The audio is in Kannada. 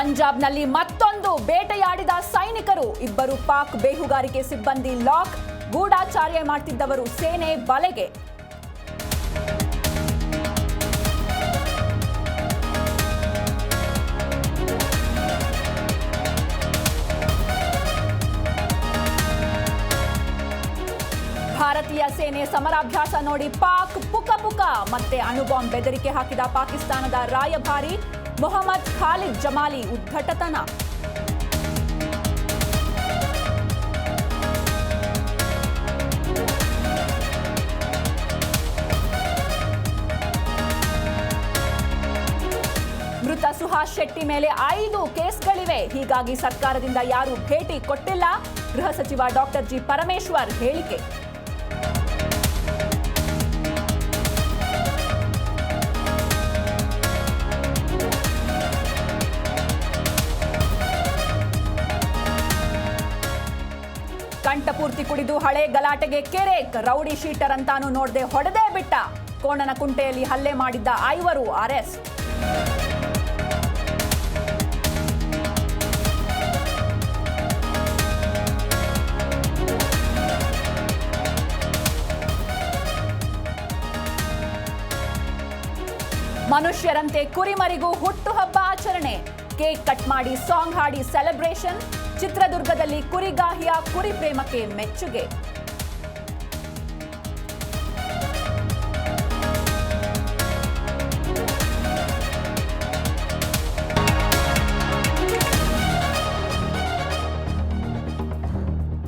ಪಂಜಾಬ್ನಲ್ಲಿ ಮತ್ತೊಂದು ಬೇಟೆಯಾಡಿದ ಸೈನಿಕರು, ಇಬ್ಬರು ಪಾಕ್ ಬೇಹುಗಾರಿಕೆ ಸಿಬ್ಬಂದಿ ಲಾಕ್, ಗೂಢಾಚಾರ್ಯ ಮಾಡುತ್ತಿದ್ದವರು ಸೇನೆ ಬಲೆಗೆ. ಭಾರತೀಯ ಸೇನೆ ಸಮರಾಭ್ಯಾಸ ನೋಡಿ ಪಾಕ್ ಪುಕ ಪುಕ. ಮತ್ತೆ ಅಣುಬಾಂಬ್ ಬೆದರಿಕೆ ಹಾಕಿದ ಪಾಕಿಸ್ತಾನದ ರಾಯಭಾರಿ ಮೊಹಮ್ಮದ್ ಖಾಲಿದ್ ಜಮಾಲಿ ಉದ್ಧಟತನ. ಮೃತ ಸುಹಾಸ್ ಶೆಟ್ಟಿ ಮೇಲೆ 5 ಕೇಸ್ಗಳಿವೆ. ಹೀಗಾಗಿ ಸರ್ಕಾರದಿಂದ ಯಾರೂ ಭೇಟಿ ಕೊಟ್ಟಿಲ್ಲ. ಗೃಹ ಸಚಿವ ಡಾಕ್ಟರ್ ಜಿ ಪರಮೇಶ್ವರ್ ಹೇಳಿಕೆ. ಕಂಠಪೂರ್ತಿ ಕುಡಿದು ಹಳೆ ಗಲಾಟೆಗೆ ಕೆರೆ, ರೌಡಿ ಶೀಟರ್ ಅಂತಾನು ನೋಡದೆ ಹೊಡೆದೇ ಬಿಟ್ಟ. ಕೋಣನಕುಂಟೆಯಲ್ಲಿ ಹಲ್ಲೆ ಮಾಡಿದ್ದ 5 ಅರೆಸ್ಟ್. ಮನುಷ್ಯರಂತೆ ಕುರಿಮರಿಗೂ ಹುಟ್ಟುಹಬ್ಬ ಆಚರಣೆ. ಕೇಕ್ ಕಟ್ ಮಾಡಿ ಸಾಂಗ್ ಹಾಡಿ ಸೆಲೆಬ್ರೇಷನ್. ಚಿತ್ರದುರ್ಗದಲ್ಲಿ ಕುರಿಗಾಹಿಯ ಕುರಿ ಪ್ರೇಮಕ್ಕೆ ಮೆಚ್ಚುಗೆ.